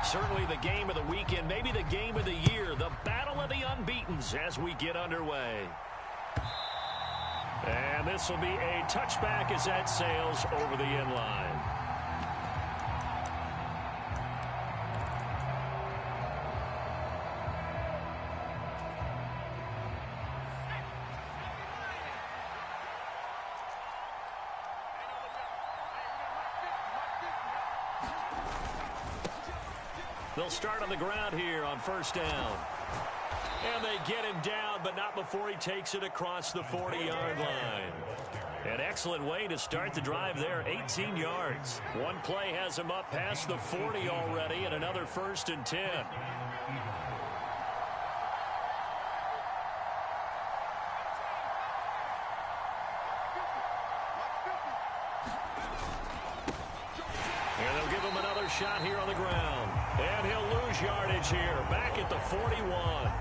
Certainly the game of the weekend, maybe the game of the year, the battle of the unbeatens as we get underway. And this will be a touchback as that sails over the end line. They'll start on the ground here on first down. And they get him down, but not before he takes it across the 40-yard line. An excellent way to start the drive there, 18 yards. One play has him up past the 40 already, and another 1st and 10. And they'll give him another shot here on the ground. And he'll lose yardage here, back at the 41.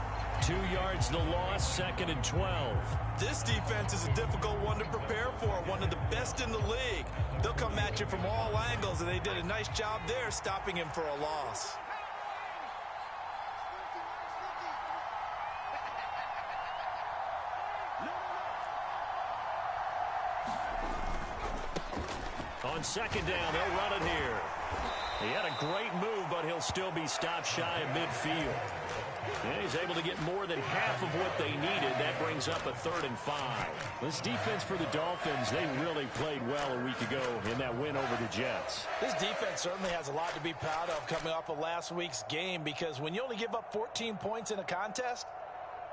2 yards the loss, 2nd and 12. This defense is a difficult one to prepare for, one of the best in the league. They'll come at you from all angles, and they did a nice job there stopping him for a loss. On second down, they'll run it here. He had a great move, but he'll still be stopped shy of midfield. And he's able to get more than half of what they needed. That brings up a 3rd and 5. This defense for the Dolphins, they really played well a week ago in that win over the Jets. This defense certainly has a lot to be proud of coming off of last week's game, because when you only give up 14 points in a contest,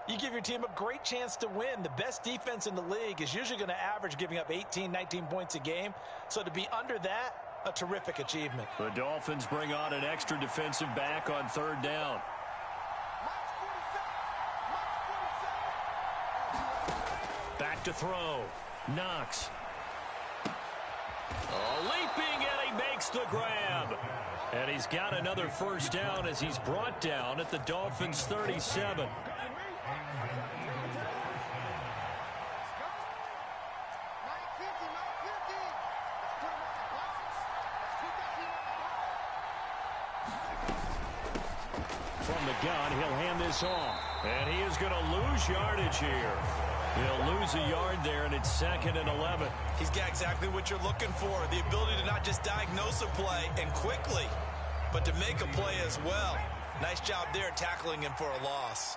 you give your team a great chance to win. The best defense in the league is usually going to average giving up 18, 19 points a game. So to be under that, a terrific achievement. The Dolphins bring on an extra defensive back on 3rd down. Back to throw. Knox. Oh, leaping, and he makes the grab. And he's got another 1st down as he's brought down at the Dolphins' 37. From the gun, he'll hand this off. And he is going to lose yardage here. He'll lose a yard there, and it's 2nd and 11. He's got exactly what you're looking for, the ability to not just diagnose a play and quickly, but to make a play as well. Nice job there tackling him for a loss.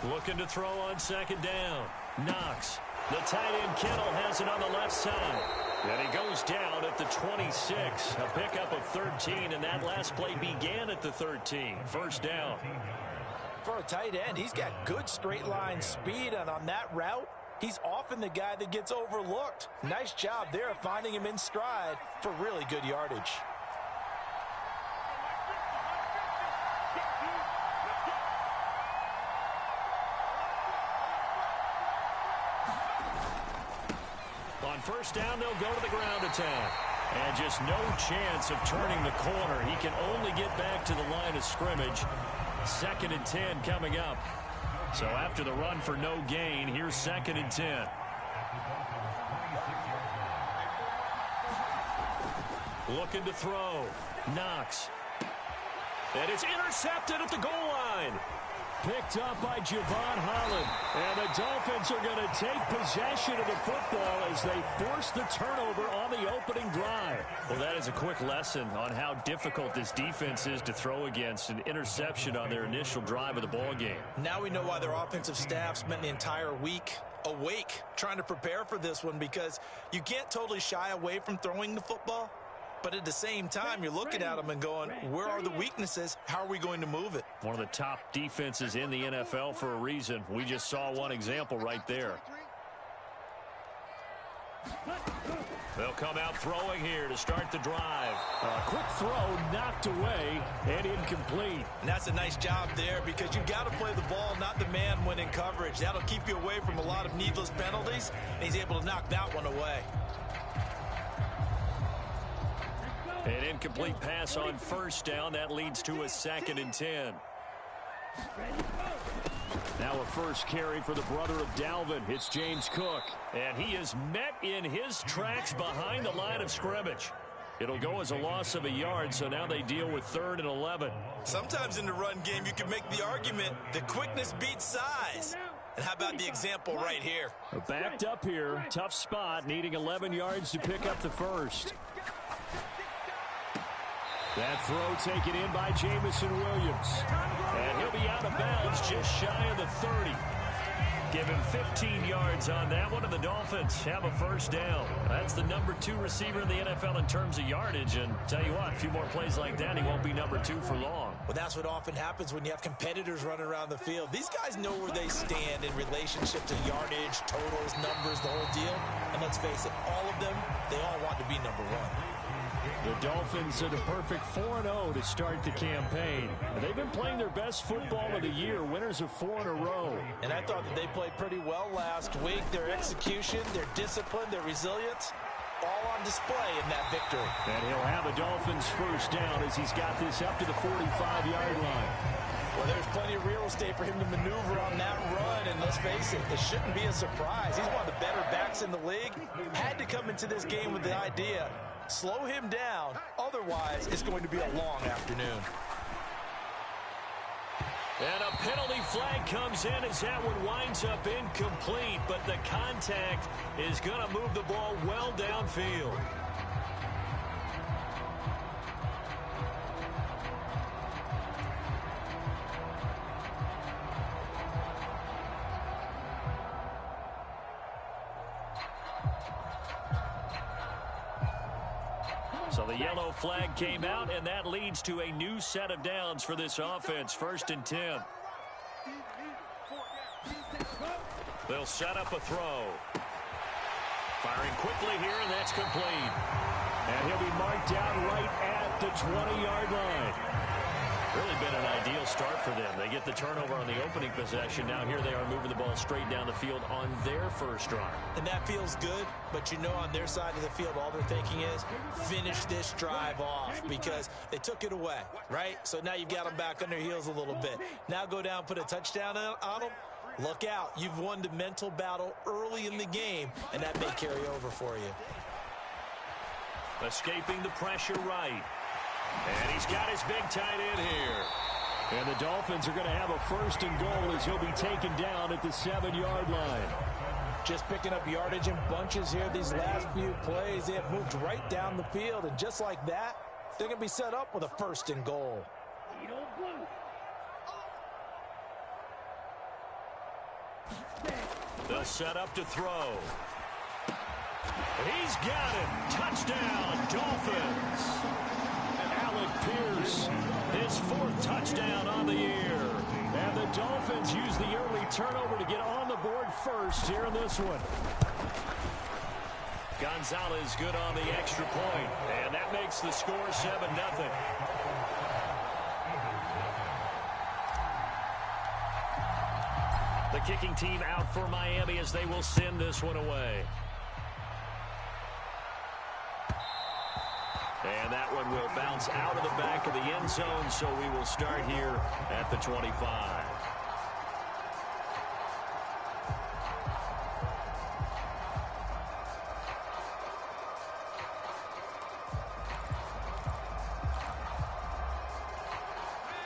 Looking to throw on 2nd down. Knox. The tight end Kittle has it on the left side. And he goes down at the 26. A pickup of 13, and that last play began at the 13. 1st down. For a tight end, he's got good straight line speed, and on that route, he's often the guy that gets overlooked. Nice job there finding him in stride for really good yardage. On 1st down, they'll go to the ground attack. And just no chance of turning the corner. He can only get back to the line of scrimmage. 2nd and 10 coming up. So after the run for no gain, here's 2nd and 10. Looking to throw. Knox. And it's intercepted at the goal line. Picked up by Javon Holland. And the Dolphins are going to take possession of the football as they force the turnover on the opening drive. Well, that is a quick lesson on how difficult this defense is to throw against. An interception on their initial drive of the ball game. Now we know why their offensive staff spent the entire week awake trying to prepare for this one, because you can't totally shy away from throwing the football. But at the same time, you're looking at them and going, where are the weaknesses? How are we going to move it? One of the top defenses in the NFL for a reason. We just saw one example right there. They'll come out throwing here to start the drive. A quick throw knocked away and incomplete. And that's a nice job there, because you've got to play the ball, not the man when in coverage. That'll keep you away from a lot of needless penalties, and he's able to knock that one away. An incomplete pass on 1st down. That leads to a 2nd and 10. Now a first carry for the brother of Dalvin. It's James Cook. And he is met in his tracks behind the line of scrimmage. It'll go as a loss of a yard, so now they deal with 3rd and 11. Sometimes in the run game, you can make the argument that quickness beats size. And how about the example right here? Backed up here, tough spot, needing 11 yards to pick up the first. That throw taken in by Jamison Williams. And he'll be out of bounds just shy of the 30. Give him 15 yards on that one, and the Dolphins have a first down. That's the number 2 receiver in the NFL in terms of yardage, and tell you what, a few more plays like that, he won't be number 2 for long. Well, that's what often happens when you have competitors running around the field. These guys know where they stand in relationship to yardage, totals, numbers, the whole deal. And let's face it, all of them, they all want to be number 1. The Dolphins are the perfect 4-0 to start the campaign. And they've been playing their best football of the year, winners of 4 in a row. And I thought that they played pretty well last week. Their execution, their discipline, their resilience, all on display in that victory. And he'll have a Dolphins first down as he's got this up to the 45-yard line. Well, there's plenty of real estate for him to maneuver on that run, and let's face it, it shouldn't be a surprise. He's one of the better backs in the league. Had to come into this game with the idea, slow him down, otherwise it's going to be a long afternoon. And a penalty flag comes in as that one winds up incomplete, but the contact is going to move the ball well downfield. So the yellow flag came out, and that leads to a new set of downs for this offense. 1st and 10. They'll set up a throw. Firing quickly here, and that's complete. And he'll be marked down right at the 20-yard line. Really been an ideal start for them. They get the turnover on the opening possession. Now here they are moving the ball straight down the field on their first drive. And that feels good, but you know on their side of the field all they're thinking is finish this drive off because they took it away, right? So now you've got them back on their heels a little bit. Now go down, put a touchdown on them. Look out. You've won the mental battle early in the game, and that may carry over for you. Escaping the pressure right. And he's got his big tight end here. And the Dolphins are going to have a 1st and goal as he'll be taken down at the 7-yard line. Just picking up yardage in bunches here these last few plays. They have moved right down the field, and just like that, they're going to be set up with a 1st and goal. They'll set up to throw. He's got it. Touchdown, Dolphins. Alec Pierce, his 4th touchdown on the year. And the Dolphins use the early turnover to get on the board first here in this one. Gonzalez good on the extra point, and that makes the score 7-0. The kicking team out for Miami as they will send this one away. And that one will bounce out of the back of the end zone, so we will start here at the 25.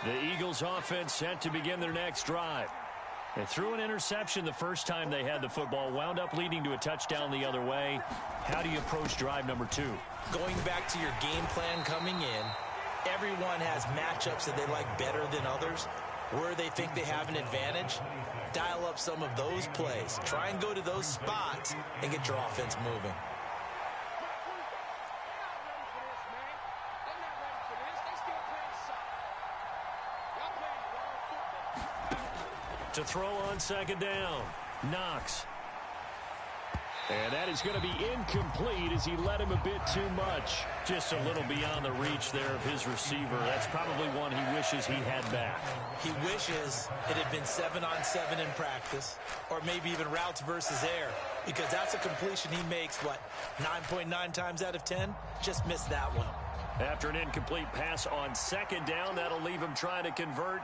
The Eagles offense set to begin their next drive. They threw an interception the first time they had the football, wound up leading to a touchdown the other way. How do you approach drive number 2? Going back to your game plan coming in, everyone has matchups that they like better than others. Where they think they have an advantage, dial up some of those plays. Try and go to those spots and get your offense moving. To throw on 2nd down, Knox. And that is going to be incomplete as he led him a bit too much. Just a little beyond the reach there of his receiver. That's probably one he wishes he had back. He wishes it had been 7-on-7 in practice, or maybe even routes versus air, because that's a completion he makes, 9.9 times out of 10? Just missed that one. After an incomplete pass on 2nd down, that'll leave him trying to convert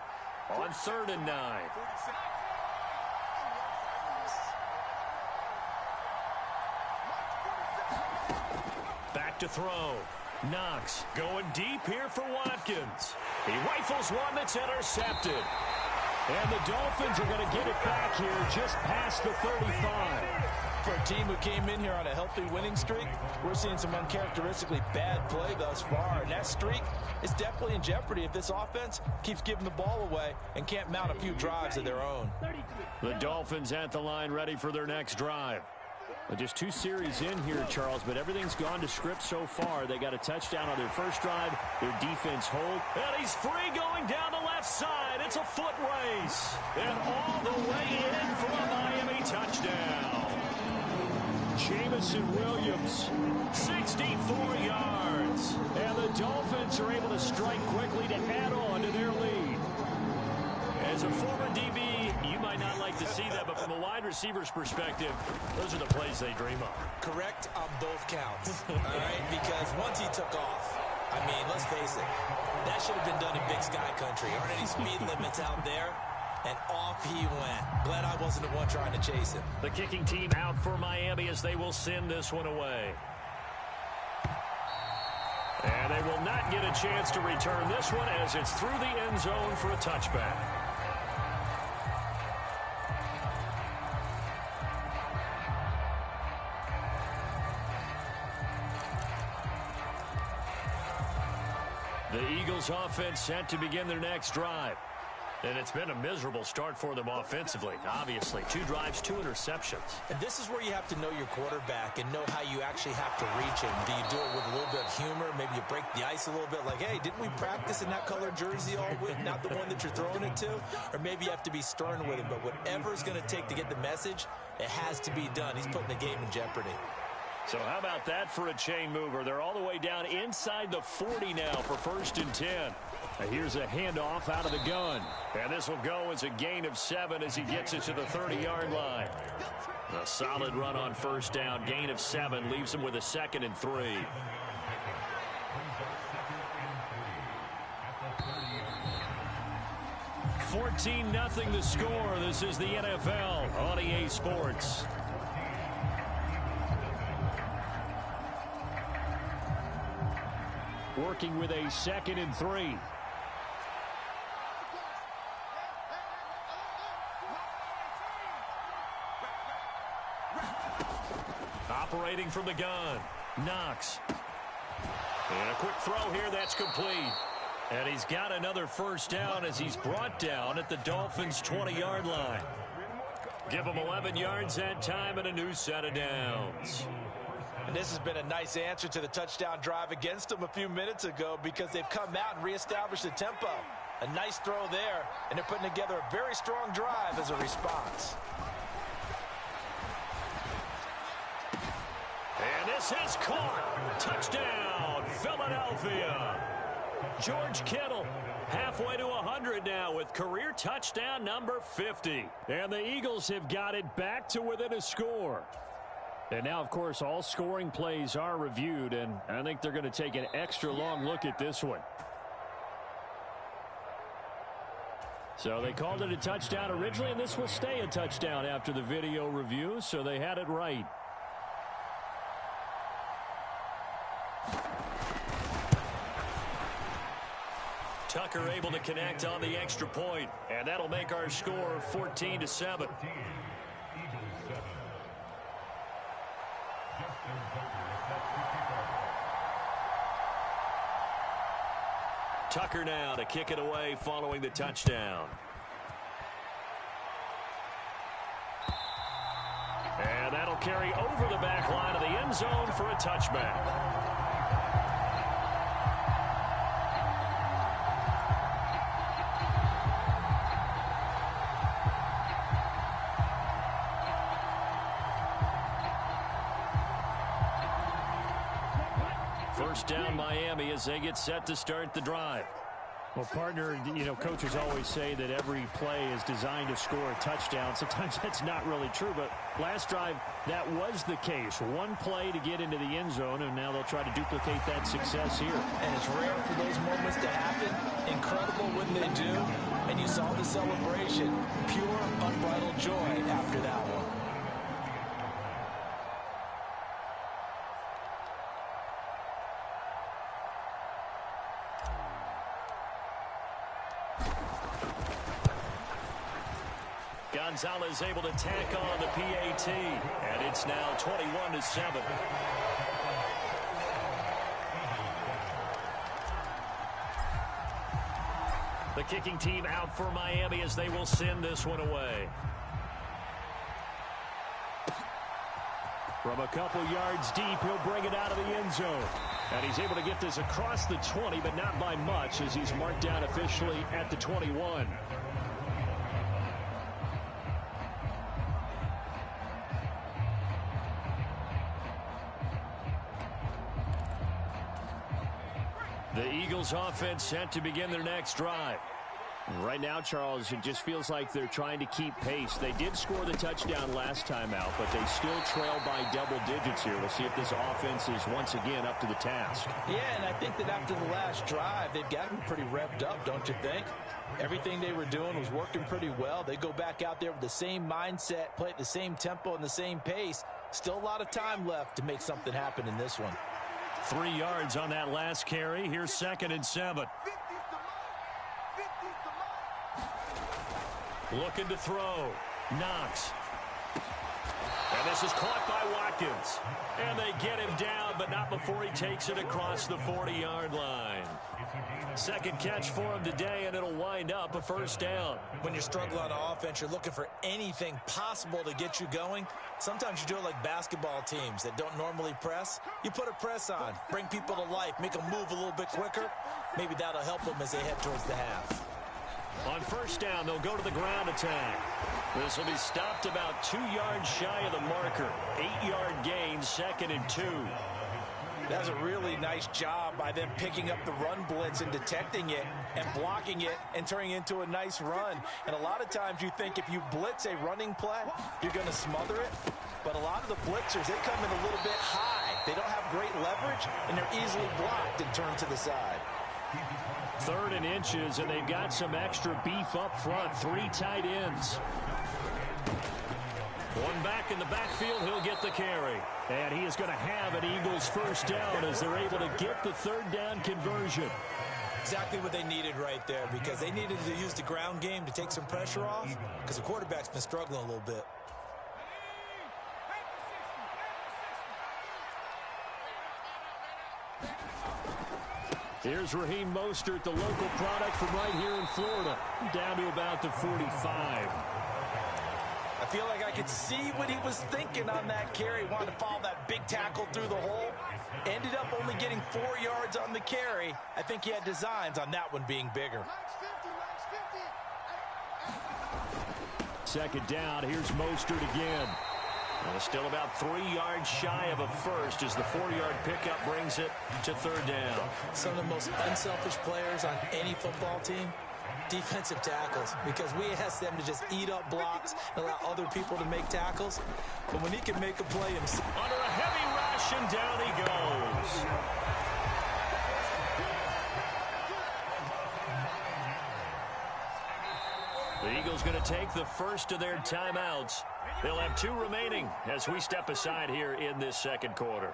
on 3rd and 9. to throw. Knox going deep here for Watkins. He rifles one that's intercepted. And the Dolphins are going to get it back here just past the 35. For a team who came in here on a healthy winning streak, we're seeing some uncharacteristically bad play thus far. And that streak is definitely in jeopardy if this offense keeps giving the ball away and can't mount a few drives of their own. The Dolphins at the line ready for their next drive. Well, just 2 series in here, Charles, but everything's gone to script so far. They got a touchdown on their first drive. Their defense hold. And he's free going down the left side. It's a foot race. And all the way in for a Miami touchdown. Jamison Williams, 64 yards. and the Dolphins are able to strike quickly to add on to their lead. As a former DB, you might not like to see that, but from a wide receiver's perspective, those are the plays they dream of. Correct on both counts, all right? Because once he took off, I mean, let's face it, that should have been done in Big Sky Country. Aren't any speed limits out there? And off he went. Glad I wasn't the one trying to chase him. The kicking team out for Miami as they will send this one away. And they will not get a chance to return this one as it's through the end zone for a touchback. The Eagles offense set to begin their next drive. And it's been a miserable start for them offensively, obviously. 2 drives, 2 interceptions. And this is where you have to know your quarterback and know how you actually have to reach him. Do you do it with a little bit of humor? Maybe you break the ice a little bit like, hey, didn't we practice in that colored jersey all week? Not the one that you're throwing it to? Or maybe you have to be stern with him. But whatever it's going to take to get the message, it has to be done. He's putting the game in jeopardy. So how about that for a chain mover? They're all the way down inside the 40 now for 1st and 10. Here's a handoff out of the gun. And this will go as a gain of 7 as he gets it to the 30-yard line. A solid run on 1st down. Gain of 7 leaves him with a 2nd and 3. $14-0 the score. This is the NFL on EA Sports. Working with a 2nd and 3. Operating from the gun. Knox. And a quick throw here that's complete. And he's got another 1st down as he's brought down at the Dolphins' 20-yard line. Give him 11 yards that time and a new set of downs. And this has been a nice answer to the touchdown drive against them a few minutes ago because they've come out and reestablished the tempo. A nice throw there, and they're putting together a very strong drive as a response. And this is caught. Touchdown, Philadelphia. George Kittle halfway to 100 now with career touchdown number 50. And the Eagles have got it back to within a score. And now, of course, all scoring plays are reviewed, and I think they're going to take an extra long look at this one. So they called it a touchdown originally, and this will stay a touchdown after the video review, so they had it right. Tucker able to connect on the extra point, and that'll make our score 14-7. Tucker now to kick it away following the touchdown. And that'll carry over the back line of the end zone for a touchback. First down Miami as they get set to start the drive. Well, partner, you know, coaches always say that every play is designed to score a touchdown. Sometimes that's not really true, but last drive, that was the case. One play to get into the end zone, and now they'll try to duplicate that success here. And it's rare for those moments to happen. Incredible when they do. And you saw the celebration. Pure, unbridled joy after that one. Gonzalez able to tack on the PAT. And it's now 21-7. The kicking team out for Miami as they will send this one away. From a couple yards deep, he'll bring it out of the end zone. And he's able to get this across the 20, but not by much as he's marked down officially at the 21. The Eagles offense set to begin their next drive. Right now, Charles, it just feels like they're trying to keep pace. They did score the touchdown last time out, but they still trail by double digits here. We'll see if this offense is once again up to the task. Yeah, and I think that after the last drive, they've gotten pretty revved up, don't you think? Everything they were doing was working pretty well. They go back out there with the same mindset, play at the same tempo and the same pace. Still a lot of time left to make something happen in this one. 3 yards on that last carry. Here's 2nd and 7. Looking to throw. Knox. And this is caught by Watkins. And they get him down, but not before he takes it across the 40-yard line. Second catch for him today, and it'll wind up a first down. When you're struggling on offense, you're looking for anything possible to get you going. Sometimes you do it like basketball teams that don't normally press. You put a press on, bring people to life, make them move a little bit quicker. Maybe that'll help them as they head towards the half. On first down, they'll go to the ground attack. This will be stopped about 2 yards shy of the marker. 8-yard gain, 2nd and 2. That's a really nice job by them picking up the run blitz and detecting it and blocking it and turning it into a nice run. And a lot of times you think if you blitz a running play, you're going to smother it. But a lot of the blitzers, they come in a little bit high. They don't have great leverage, and they're easily blocked and turned to the side. 3rd and inches, and they've got some extra beef up front. 3 tight ends. One back in the backfield, he'll get the carry. And he is going to have an Eagles first down as they're able to get the 3rd down conversion. Exactly what they needed right there, because they needed to use the ground game to take some pressure off, because the quarterback's been struggling a little bit. Here's Raheem Mostert, the local product from right here in Florida, down to about the 45. I feel like I could see what he was thinking on that carry. Wanted to follow that big tackle through the hole. Ended up only getting 4 yards on the carry. I think he had designs on that one being bigger. 2nd down, here's Mostert again. Well, still about 3 yards shy of a first as the 4-yard pickup brings it to 3rd down. Some of the most unselfish players on any football team, defensive tackles, because we ask them to just eat up blocks and allow other people to make tackles. But when he can make a play himself. Under a heavy rush, and down he goes. The Eagles going to take the first of their timeouts. They'll have 2 remaining as we step aside here in this 2nd quarter.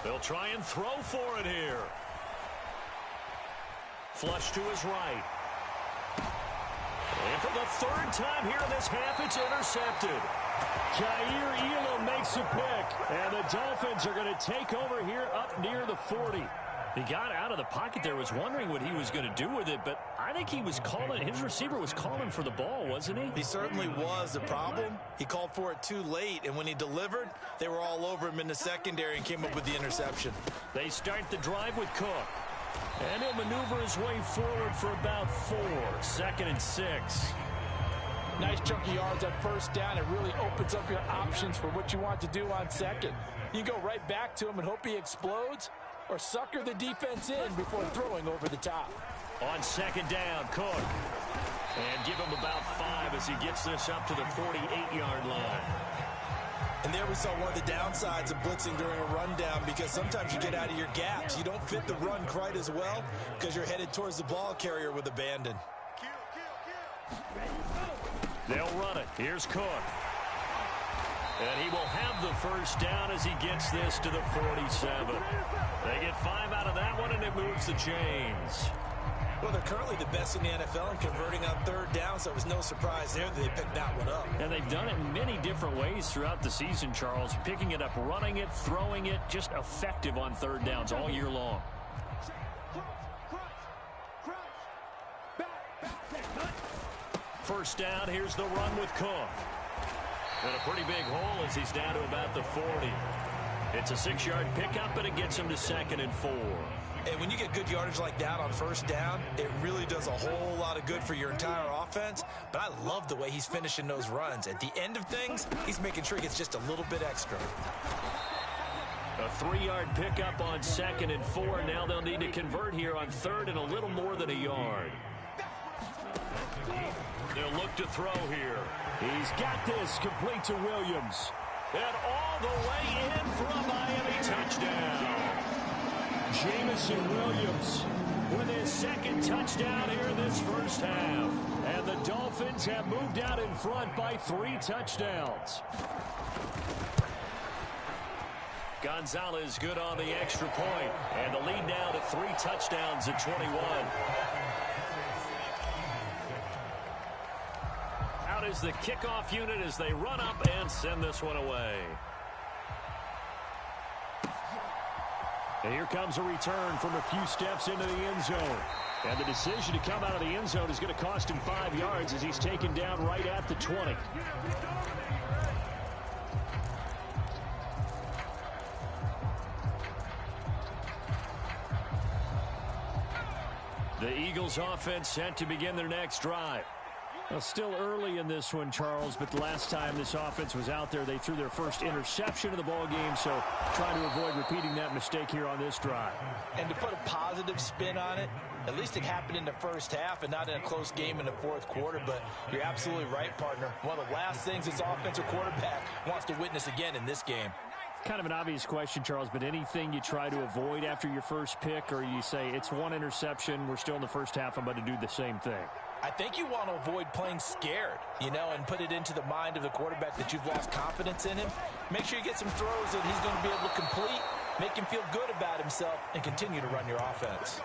They'll try and throw for it here. Flush to his right. And for the 3rd time here in this half, it's intercepted. Jair Elam makes a pick, and the Dolphins are going to take over here up near the 40. He got out of the pocket there, was wondering what he was going to do with it, but I think he was calling, his receiver was calling for the ball, wasn't he? He certainly was. The problem, he called for it too late, and when he delivered, they were all over him in the secondary and came up with the interception. They start the drive with Cook. And he'll maneuver his way forward for about 4. 2nd and 6. Nice chunk of yards on first down. It really opens up your options for what you want to do on second. You go right back to him and hope he explodes, or sucker the defense in before throwing over the top. On second down, Cook. And give him about 5 as he gets this up to the 48-yard line. And there we saw one of the downsides of blitzing during a rundown, because sometimes you get out of your gaps. You don't fit the run quite as well because you're headed towards the ball carrier with abandon. They'll run it. Here's Cook. And he will have the first down as he gets this to the 47. They get 5 out of that one, and it moves the chains. Well, they're currently the best in the NFL in converting on third down, so it was no surprise there that they picked that one up. And they've done it in many different ways throughout the season, Charles. Picking it up, running it, throwing it, just effective on third downs all year long. First down, here's the run with Cook. And a pretty big hole as he's down to about the 40. It's a 6-yard pickup, and it gets him to 2nd and 4. And when you get good yardage like that on first down, it really does a whole lot of good for your entire offense. But I love the way he's finishing those runs. At the end of things, he's making sure he gets just a little bit extra. A 3-yard pickup on 2nd and 4. Now they'll need to convert here on 3rd and a little more than a yard. They'll look to throw here. He's got this, complete to Williams. And all the way in for a Miami touchdown. Jamison Williams with his 2nd touchdown here in this first half. And the Dolphins have moved out in front by 3 touchdowns. Gonzalez good on the extra point. And the lead now to 3 touchdowns at 21. Out is the kickoff unit as they run up and send this one away. And here comes a return from a few steps into the end zone. And the decision to come out of the end zone is going to cost him 5 yards as he's taken down right at the 20. The Eagles offense set to begin their next drive. Well, still early in this one, Charles, but the last time this offense was out there, they threw their first interception of the ball game, so trying to avoid repeating that mistake here on this drive. And to put a positive spin on it, at least it happened in the first half and not in a close game in the fourth quarter, but you're absolutely right, partner. One of the last things this offensive quarterback wants to witness again in this game. Kind of an obvious question, Charles, but anything you try to avoid after your first pick, or you say it's one interception, we're still in the first half, I'm about to do the same thing? I think you want to avoid playing scared, and put it into the mind of the quarterback that you've lost confidence in him. Make sure you get some throws that he's going to be able to complete, make him feel good about himself, and continue to run your offense.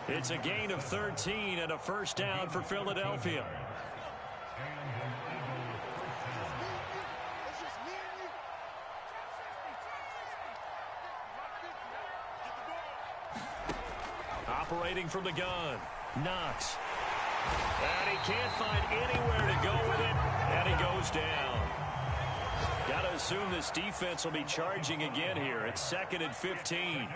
It's a gain of 13 and a first down for Philadelphia. Operating from the gun, Knox. And he can't find anywhere to go with it, and he goes down. Got to assume this defense will be charging again here. It's 2nd and 15.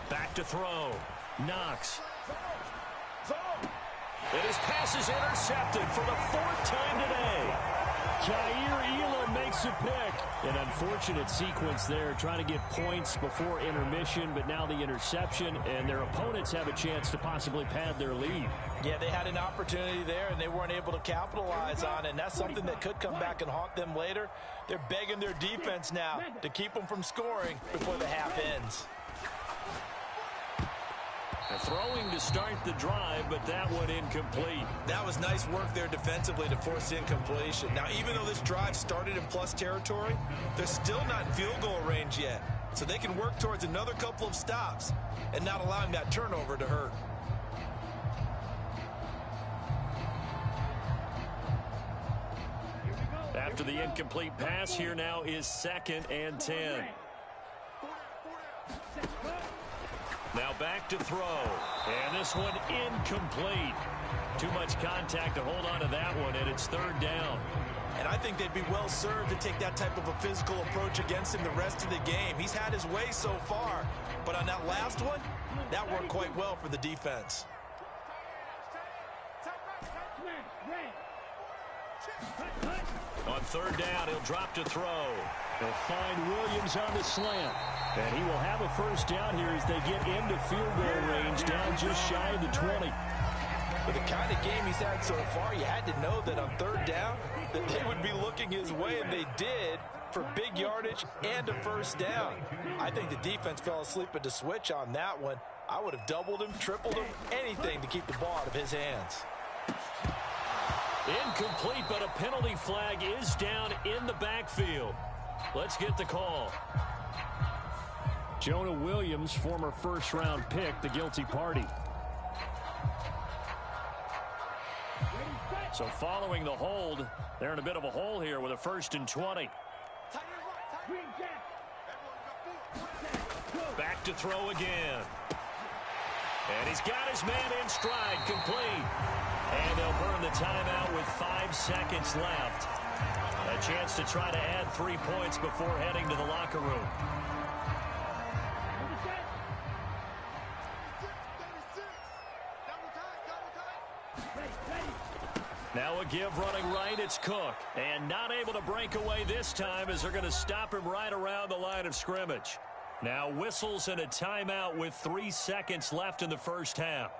Back to throw. Knox. And his pass is intercepted for the 4th time today. Jair Elam makes a pick. An unfortunate sequence there, trying to get points before intermission, but now the interception, and their opponents have a chance to possibly pad their lead. Yeah, they had an opportunity there, and they weren't able to capitalize on it, and that's something that could come back and haunt them later. They're begging their defense now to keep them from scoring before the half ends. Throwing to start the drive, but that one incomplete. That was nice work there defensively to force incompletion. Now, even though this drive started in plus territory, they're still not in field goal range yet. So they can work towards another couple of stops and not allowing that turnover to hurt. After the incomplete pass, here now is 2nd and 10. Now back to throw. And this one incomplete. Too much contact to hold on to that one, and it's 3rd down. And I think they'd be well served to take that type of a physical approach against him the rest of the game. He's had his way so far, but on that last one, that worked quite well for the defense. On 3rd down, he'll drop to throw. They'll find Williams on the slant. And he will have a first down here as they get into field goal range, down just shy of the 20. With the kind of game he's had so far, you had to know that on third down that they would be looking his way, and they did, for big yardage and a first down. I think the defense fell asleep at the switch on that one. I would have doubled him, tripled him, anything to keep the ball out of his hands. Incomplete, but a penalty flag is down in the backfield. Let's get the call. Jonah Williams, former first-round pick, the guilty party. So following the hold, they're in a bit of a hole here with a 1st and 20. Back to throw again. And he's got his man in stride, complete. And they'll burn the timeout with 5 seconds left. A chance to try to add 3 points before heading to the locker room. Now a give running right, it's Cook. And not able to break away this time as they're going to stop him right around the line of scrimmage. Now whistles and a timeout with 3 seconds left in the first half.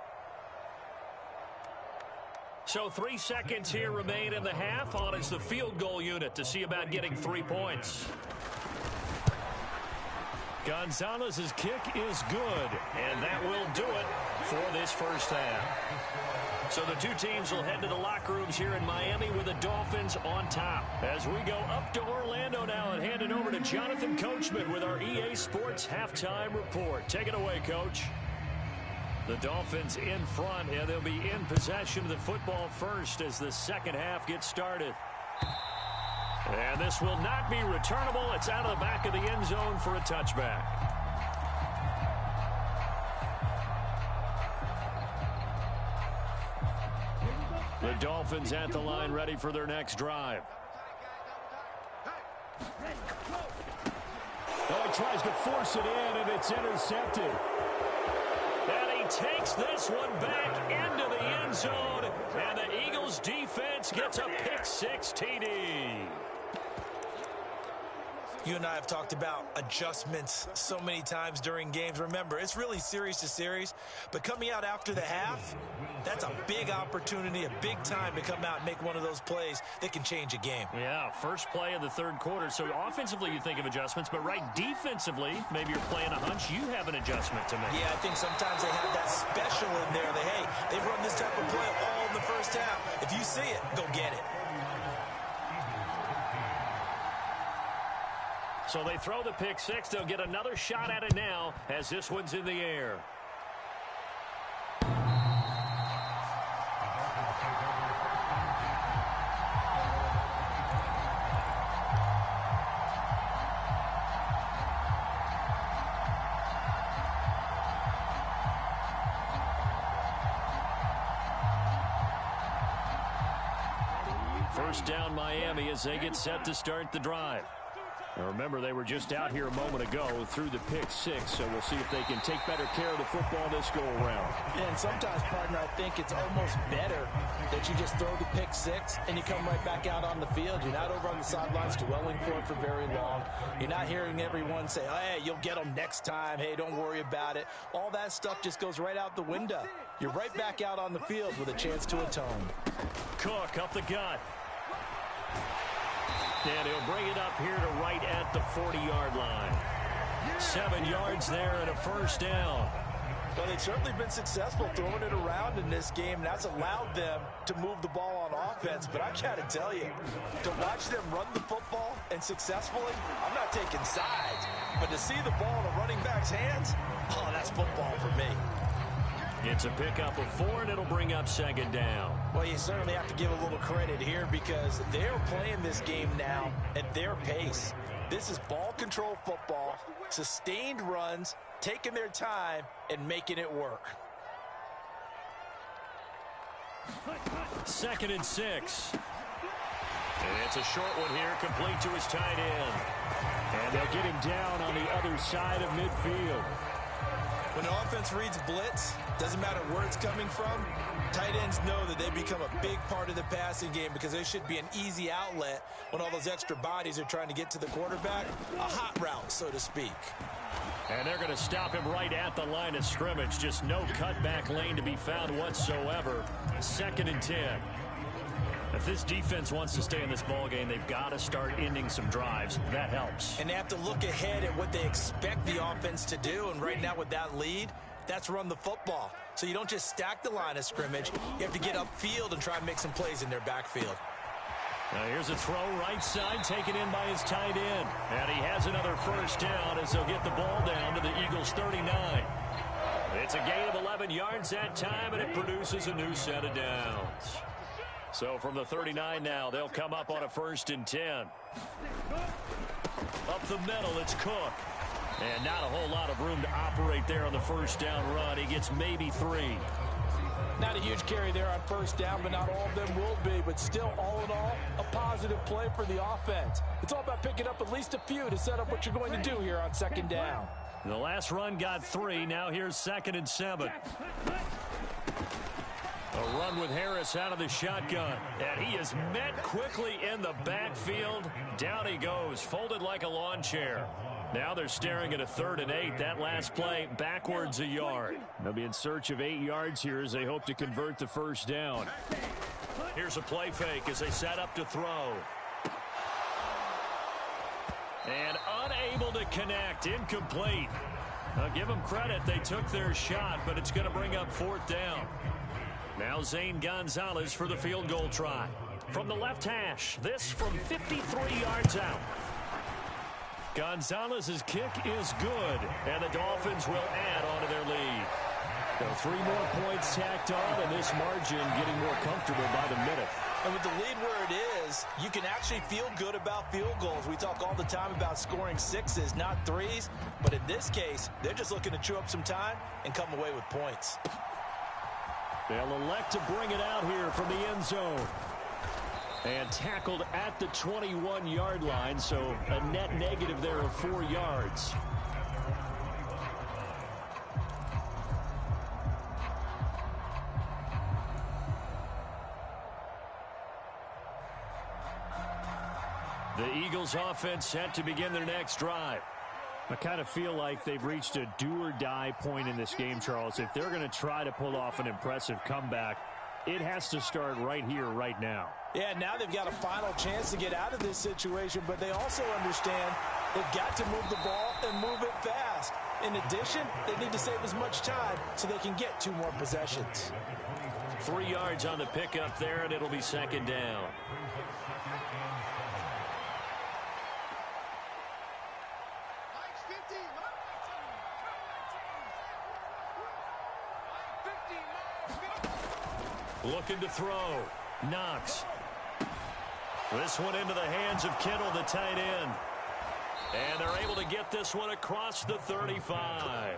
So 3 seconds here remain in the half. On is the field goal unit to see about getting 3 points. Gonzalez's kick is good, and that will do it for this first half. So the two teams will head to the locker rooms here in Miami with the Dolphins on top. As we go up to Orlando now and hand it over to Jonathan Coachman with our EA Sports Halftime Report. Take it away, Coach. The Dolphins in front, and they'll be in possession of the football first as the second half gets started. And this will not be returnable. It's out of the back of the end zone for a touchback. The Dolphins at the line ready for their next drive. Oh, he tries to force it in, and it's intercepted. And he takes this one back into the end zone. And the Eagles defense gets a pick-6 TD. You and I have talked about adjustments so many times during games. Remember, it's really series to series, but coming out after the half, that's a big opportunity, a big time to come out and make one of those plays that can change a game. Yeah, first play of the third quarter. So offensively, you think of adjustments, but right defensively, maybe you're playing a hunch. You have an adjustment to make. Yeah, I think sometimes they have that special in there that, hey, they've run this type of play all in the first half. If you see it, go get it. So they throw the pick-6. They'll get another shot at it now as this one's in the air. First down Miami as they get set to start the drive. Now remember, they were just out here a moment ago through the pick-6, so we'll see if they can take better care of the football this go-around. Yeah, and sometimes, partner, I think it's almost better that you just throw the pick-6 and you come right back out on the field. You're not over on the sidelines dwelling for it for very long. You're not hearing everyone say, oh, hey, you'll get them next time. Hey, don't worry about it. All that stuff just goes right out the window. You're right back out on the field with a chance to atone. Cook up the gut. And he'll bring it up here to right at the 40-yard line. 7 yards there and a first down. Well, they've certainly been successful throwing it around in this game, and that's allowed them to move the ball on offense. But I got to tell you, to watch them run the football and successfully, I'm not taking sides, but to see the ball in a running back's hands, oh, that's football for me. It's a pickup of 4, and it'll bring up second down. Well, you certainly have to give a little credit here because they're playing this game now at their pace. This is ball control football, sustained runs, taking their time, and making it work. 2nd and 6. And it's a short one here, complete to his tight end. And they'll get him down on the other side of midfield. When the offense reads blitz, doesn't matter where it's coming from, tight ends know that they become a big part of the passing game because they should be an easy outlet when all those extra bodies are trying to get to the quarterback. A hot route, so to speak. And they're going to stop him right at the line of scrimmage. Just no cutback lane to be found whatsoever. 2nd and 10. If this defense wants to stay in this ballgame, they've got to start ending some drives. That helps. And they have to look ahead at what they expect the offense to do. And right now with that lead, that's run the football. So you don't just stack the line of scrimmage. You have to get upfield and try and make some plays in their backfield. Now here's a throw right side taken in by his tight end. And he has another first down as they'll get the ball down to the Eagles 39. It's a gain of 11 yards that time, and it produces a new set of downs. So from the 39 now, they'll come up on a 1st and 10. Up the middle, it's Cook. And not a whole lot of room to operate there on the first down run. He gets maybe 3. Not a huge carry there on first down, but not all of them will be. But still, all in all, a positive play for the offense. It's all about picking up at least a few to set up what you're going to do here on 2nd down. The last run got 3. Now here's 2nd and 7. A run with Harris out of the shotgun. And he is met quickly in the backfield. Down he goes, folded like a lawn chair. Now they're staring at a 3rd and 8. That last play backwards a yard. They'll be in search of 8 yards here as they hope to convert the first down. Here's a play fake as they set up to throw. And unable to connect. Incomplete. I'll give them credit. They took their shot, but it's going to bring up 4th down. Now Zane Gonzalez for the field goal try. From the left hash, this from 53 yards out. Gonzalez's kick is good, and the Dolphins will add on to their lead. So 3 more points tacked on, and this margin getting more comfortable by the minute. And with the lead where it is, you can actually feel good about field goals. We talk all the time about scoring 6s, not 3s. But in this case, they're just looking to chew up some time and come away with points. They'll elect to bring it out here from the end zone. And tackled at the 21-yard line, so a net negative there of 4 yards. The Eagles offense set to begin their next drive. I kind of feel like they've reached a do-or-die point in this game, Charles. If they're going to try to pull off an impressive comeback, it has to start right here, right now. Yeah, now they've got a final chance to get out of this situation, but they also understand they've got to move the ball and move it fast. In addition, they need to save as much time so they can get 2 more possessions. 3 yards on the pickup there, and it'll be 2nd down. Looking to throw. Knox. This one into the hands of Kittle, the tight end. And they're able to get this one across the 35.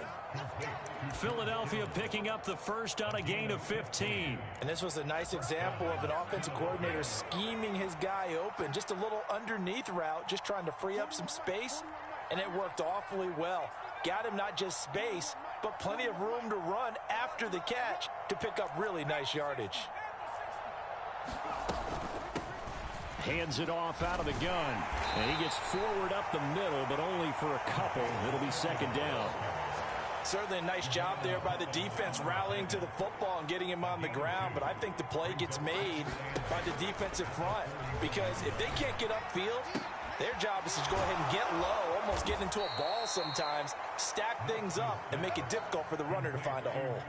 Philadelphia picking up the first on a gain of 15. And this was a nice example of an offensive coordinator scheming his guy open. Just a little underneath route, just trying to free up some space. And it worked awfully well. Got him not just space, but plenty of room to run after the catch to pick up really nice yardage. Hands it off out of the gun. And he gets forward up the middle, but only for a couple. It'll be 2nd down. Certainly a nice job there by the defense rallying to the football and getting him on the ground. But I think the play gets made by the defensive front. Because if they can't get upfield, their job is to go ahead and get low, almost get into a ball sometimes, stack things up, and make it difficult for the runner to find a hole.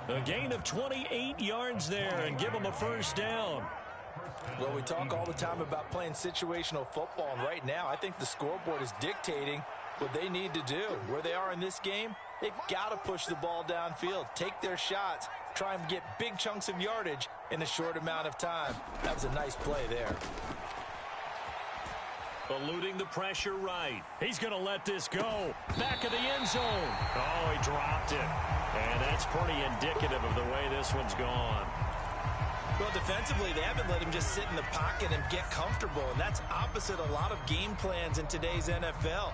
A gain of 28 yards there and give them a first down. Well, we talk all the time about playing situational football, and right now I think the scoreboard is dictating what they need to do. Where they are in this game, they've got to push the ball downfield, take their shots, try and get big chunks of yardage in a short amount of time. That was a nice play there. Eluding the pressure right. He's going to let this go. Back of the end zone. Oh, he dropped it. And that's pretty indicative of the way this one's gone. Well, defensively, they haven't let him just sit in the pocket and get comfortable, and that's opposite a lot of game plans in today's NFL.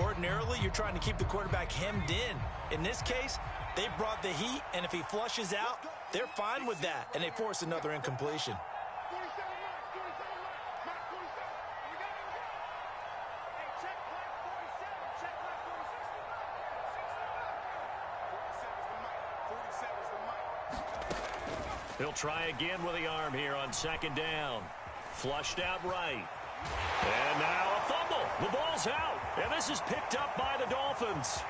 Ordinarily, you're trying to keep the quarterback hemmed in. In this case, they brought the heat, and if he flushes out, they're fine with that, and they force another incompletion. He'll try again with the arm here on second down. Flushed out right. And now a fumble. The ball's out. And this is picked up by the Dolphins.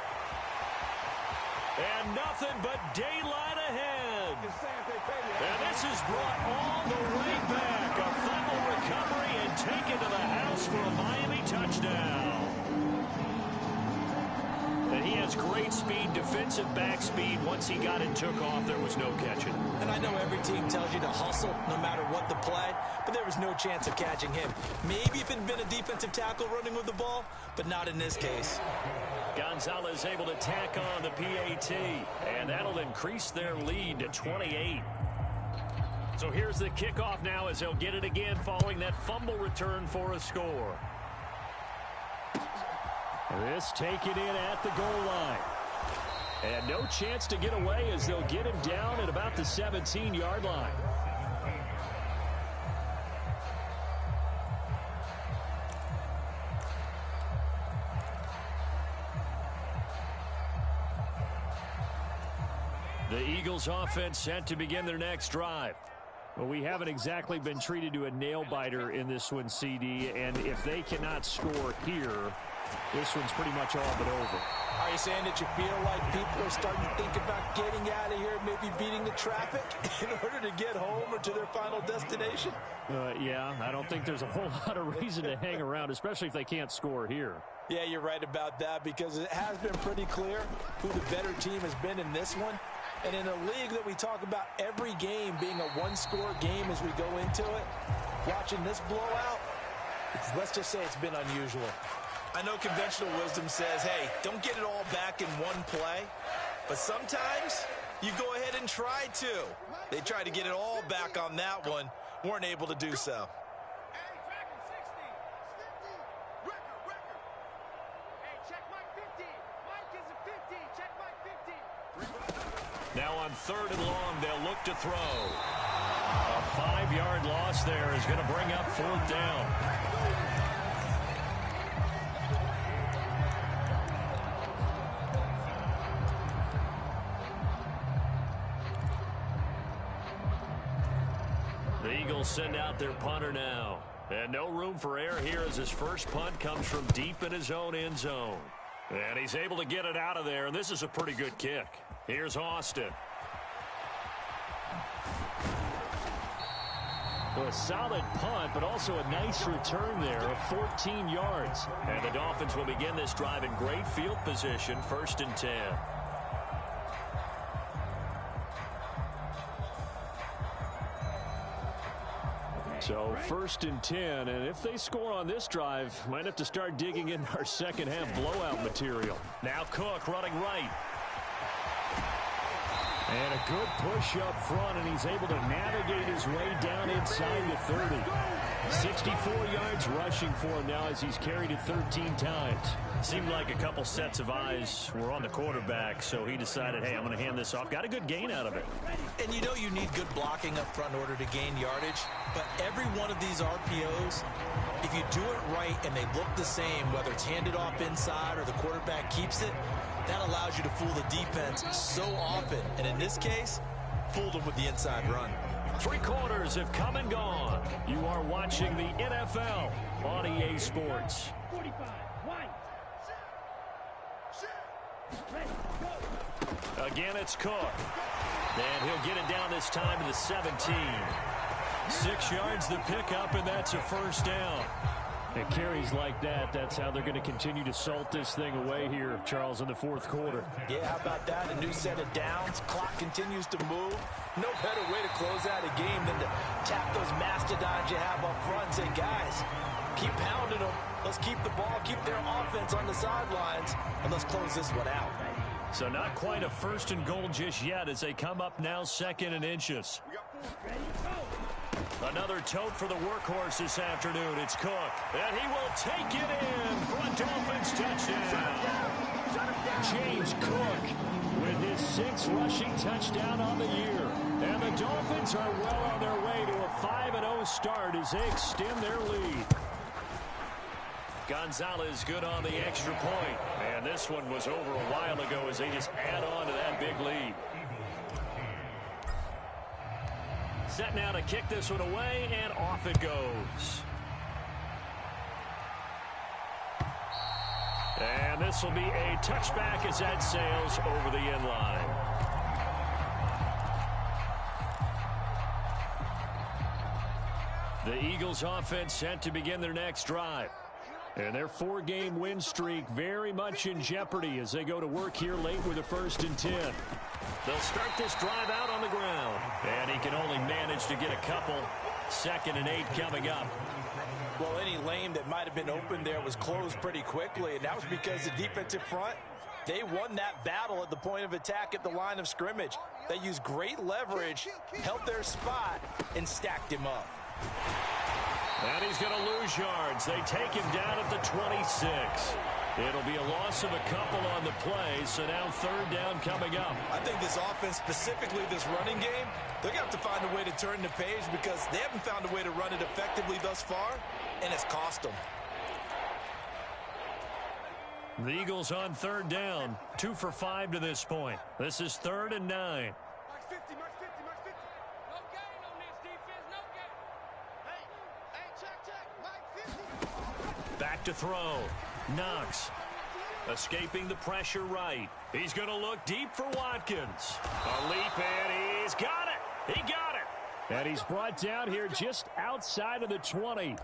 And nothing but daylight ahead. And this is brought all the way back. A fumble recovery and taken to the house for a Miami touchdown. And he has great speed, defensive back speed. Once he got it, took off, there was no catching. And I know every team tells you to hustle no matter what the play, but there was no chance of catching him. Maybe if it had been a defensive tackle running with the ball, but not in this case. Gonzalez able to tack on the PAT, and that'll increase their lead to 28. So here's the kickoff now as they'll get it again following that fumble return for a score. This taken in at the goal line. And no chance to get away as they'll get him down at about the 17-yard line. The Eagles offense set to begin their next drive. Well, we haven't exactly been treated to a nail-biter in this one, CD, and if they cannot score here, this one's pretty much all but over. Are you saying that you feel like people are starting to think about getting out of here, maybe beating the traffic in order to get home or to their final destination? Yeah, I don't think there's a whole lot of reason to hang around, especially if they can't score here. Yeah, you're right about that because it has been pretty clear who the better team has been in this one. And in a league that we talk about every game being a one-score game as we go into it, watching this blowout, let's just say it's been unusual. I know conventional wisdom says, hey, don't get it all back in one play. But sometimes you go ahead and try to. They tried to get it all back on that one. Weren't able to do so. Now on 3rd and long, they'll look to throw. A 5-yard loss there is going to bring up 4th down. The Eagles send out their punter now. And no room for error here as his first punt comes from deep in his own end zone. And he's able to get it out of there, and this is a pretty good kick. Here's Austin. Well, a solid punt, but also a nice return there of 14 yards. And the Dolphins will begin this drive in great field position, 1st and 10. So 1st and 10, and if they score on this drive, might have to start digging in our second half blowout material. Now Cook running right. And a good push up front, and he's able to navigate his way down inside the 30. 64 yards rushing for him now as he's carried it 13 times. Seemed like a couple sets of eyes were on the quarterback, so he decided, hey, I'm going to hand this off. Got a good gain out of it. And you know you need good blocking up front in order to gain yardage, but every one of these RPOs, if you do it right and they look the same, whether it's handed off inside or the quarterback keeps it, that allows you to fool the defense so often. And in this case, fooled them with the inside run. 3 quarters have come and gone. You are watching the NFL on EA Sports. Again, it's Cook. And he'll get it down this time to the 17. 6 yards the pickup, and that's a 1st down. It carries like that. That's how they're going to continue to salt this thing away here, Charles, in the 4th quarter. Yeah, how about that? A new set of downs. Clock continues to move. No better way to close out a game than to tap those mastodons you have up front and say, guys, keep pounding them. Let's keep the ball, keep their offense on the sidelines, and let's close this one out. So not quite a 1st and goal just yet as they come up now 2nd and inches. Another tote for the workhorse this afternoon. It's Cook. And he will take it in for a Dolphins touchdown. James Cook with his 6th rushing touchdown on the year. And the Dolphins are well on their way to a 5-0 start as they extend their lead. Gonzalez good on the extra point. And this one was over a while ago as they just add on to that big lead. Set now to kick this one away, and off it goes. And this will be a touchback as that sails over the end line. The Eagles offense set to begin their next drive. And their 4-game win streak very much in jeopardy as they go to work here late with a 1st and 10. They'll start this drive out on the ground. And he can only manage to get a couple. 2nd and 8 coming up. Well, any lane that might have been open there was closed pretty quickly, and that was because the defensive front, they won that battle at the point of attack at the line of scrimmage. They used great leverage, held their spot, and stacked him up. And he's going to lose yards. They take him down at the 26. It'll be a loss of a couple on the play, so now 3rd down coming up. I think this offense, specifically this running game, they're going to have to find a way to turn the page because they haven't found a way to run it effectively thus far, and it's cost them. The Eagles on 3rd down, 2 for 5 to this point. This is 3rd and 9. Back to throw. Knox escaping the pressure right. He's going to look deep for Watkins. A leap, and he's got it. He got it. And he's brought down here just outside of the 20.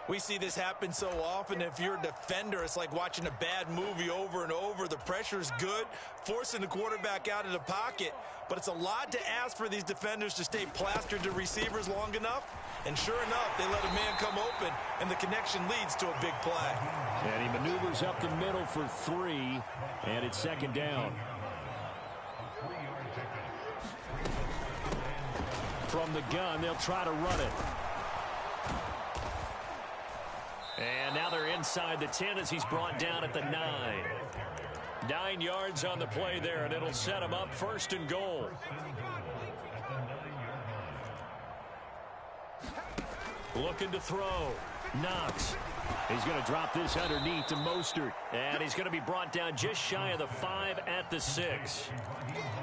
We see this happen so often. If you're a defender, it's like watching a bad movie over and over. The pressure's good, forcing the quarterback out of the pocket. But it's a lot to ask for these defenders to stay plastered to receivers long enough. And sure enough, they let a man come open, and the connection leads to a big play. And he maneuvers up the middle for 3, and it's 2nd down. From the gun, they'll try to run it. And now they're inside the 10 as he's brought down at the 9. 9 yards on the play there, and it'll set him up 1st and goal. Looking to throw. Knox. He's going to drop this underneath to Mostert. And he's going to be brought down just shy of the 5 at the 6.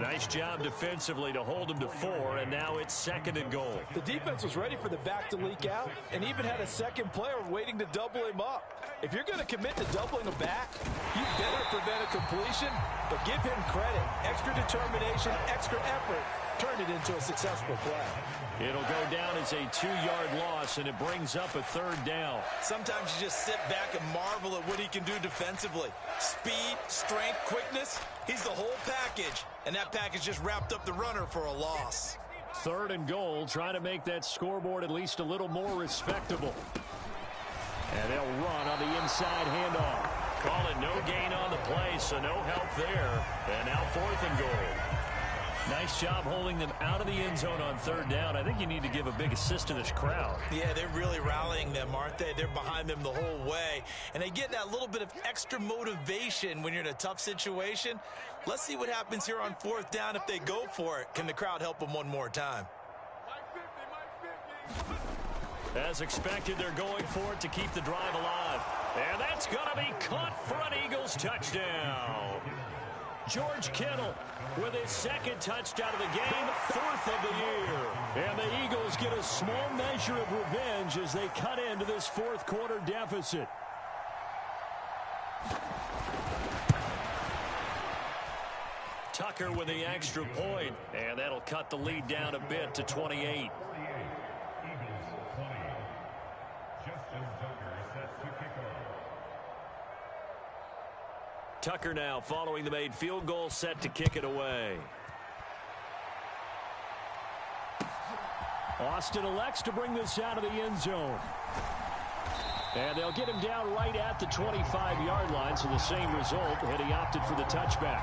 Nice job defensively to hold him to 4, and now it's 2nd and goal. The defense was ready for the back to leak out and even had a second player waiting to double him up. If you're going to commit to doubling a back, you better prevent a completion, but give him credit. Extra determination, extra effort turned it into a successful play. It'll go down as a 2-yard loss, and it brings up a 3rd down. Sometimes you just sit back and marvel at what he can do defensively. Speed, strength, quickness, he's the whole package. And that package just wrapped up the runner for a loss. 3rd and goal, trying to make that scoreboard at least a little more respectable. And they'll run on the inside handoff. Call it no gain on the play, so no help there. And now 4th and goal. Nice job holding them out of the end zone on 3rd down. I think you need to give a big assist to this crowd. Yeah, they're really rallying them, aren't they? They're behind them the whole way. And they get that little bit of extra motivation when you're in a tough situation. Let's see what happens here on 4th down if they go for it. Can the crowd help them one more time? As expected, they're going for it to keep the drive alive. And that's going to be caught for an Eagles touchdown. George Kittle with his 2nd touchdown of the game, 4th of the year. And the Eagles get a small measure of revenge as they cut into this 4th quarter deficit. Tucker with the extra point, and that'll cut the lead down a bit to 28. Tucker now following the made field goal, set to kick it away. Austin elects to bring this out of the end zone. And they'll get him down right at the 25-yard line, so the same result, and he opted for the touchback.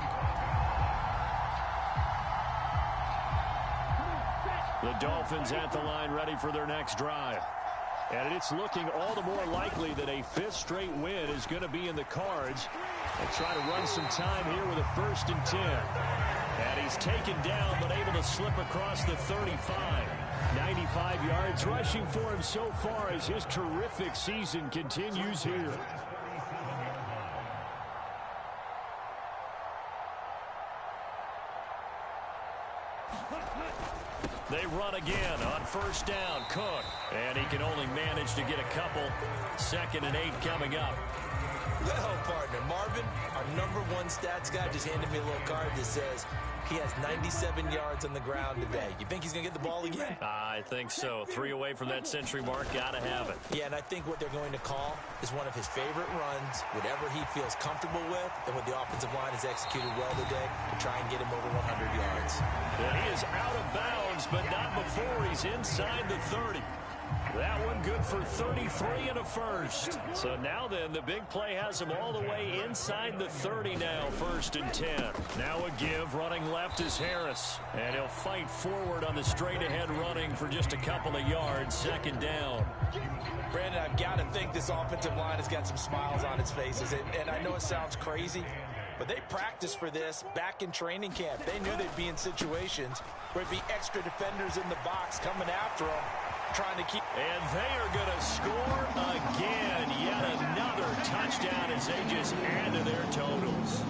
The Dolphins at the line ready for their next drive. And it's looking all the more likely that a fifth straight win is going to be in the cards. They'll try to run some time here with a 1st and 10. And he's taken down but able to slip across the 35. 95 yards rushing for him so far as his terrific season continues here. They run again on 1st down. Cook. And he can only manage to get a couple. 2nd and 8 coming up. Well, partner, Marvin, our #1 stats guy just handed me a little card that says he has 97 yards on the ground today. You think he's going to get the ball again? I think so. 3 away from that century mark. Got to have it. Yeah, and I think what they're going to call is one of his favorite runs, whatever he feels comfortable with, and what the offensive line has executed well today to try and get him over 100 yards. And he is out of bounds, but not before he's inside the 30. That one good for 33 and a 1st. So now then, the big play has him all the way inside the 30 now, 1st and 10. Now a give, running left is Harris. And he'll fight forward on the straight-ahead running for just a couple of yards, 2nd down. Brandon, I've got to think this offensive line has got some smiles on its faces. And I know it sounds crazy, but they practiced for this back in training camp. They knew they'd be in situations where it'd be extra defenders in the box coming after them, trying to keep. And they are going to score again. Yet another touchdown as they just add to their totals.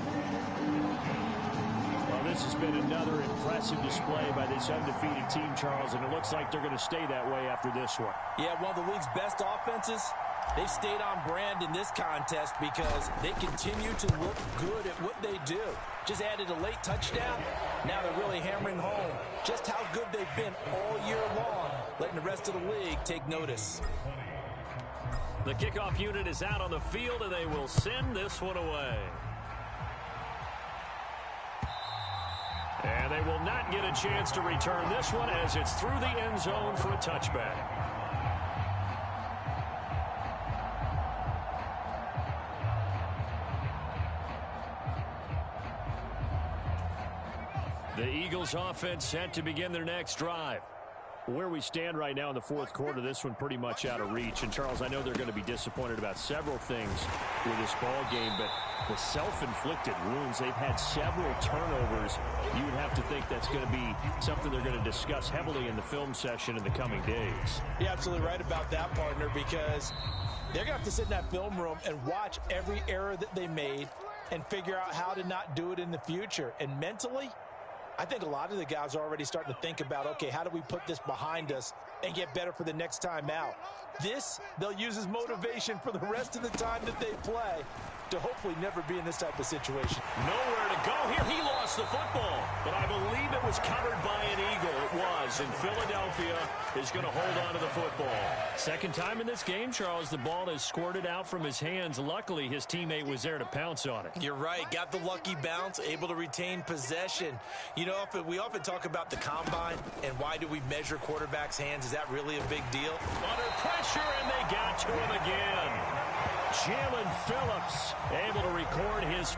Well, this has been another impressive display by this undefeated team, Charles, and it looks like they're going to stay that way after this one. Yeah, one of the league's best offenses. They've stayed on brand in this contest because they continue to look good at what they do. Just added a late touchdown. Now they're really hammering home just how good they've been all year long, letting the rest of the league take notice. The kickoff unit is out on the field, and they will send this one away. And they will not get a chance to return this one as it's through the end zone for a touchback. The Eagles offense set to begin their next drive. Where we stand right now in the 4th quarter, this one pretty much out of reach. And, Charles, I know they're going to be disappointed about several things with this ball game, but the self-inflicted wounds, they've had several turnovers. You would have to think that's going to be something they're going to discuss heavily in the film session in the coming days. You're absolutely right about that, partner, because they're going to have to sit in that film room and watch every error that they made and figure out how to not do it in the future. And mentally, I think a lot of the guys are already starting to think about, okay, how do we put this behind us and get better for the next time out? This, they'll use as motivation for the rest of the time that they play to hopefully never be in this type of situation. Nowhere to go here. He lost the football, but I believe it was covered by an Eagle. It was, and Philadelphia is going to hold on to the football. 2nd time in this game, Charles, the ball has squirted out from his hands. Luckily, his teammate was there to pounce on it. You're right. Got the lucky bounce, able to retain possession. You know, we often talk about the combine and why do we measure quarterbacks' hands. Is that really a big deal? Under pressure, and they got to him again. Jalen Phillips able to record his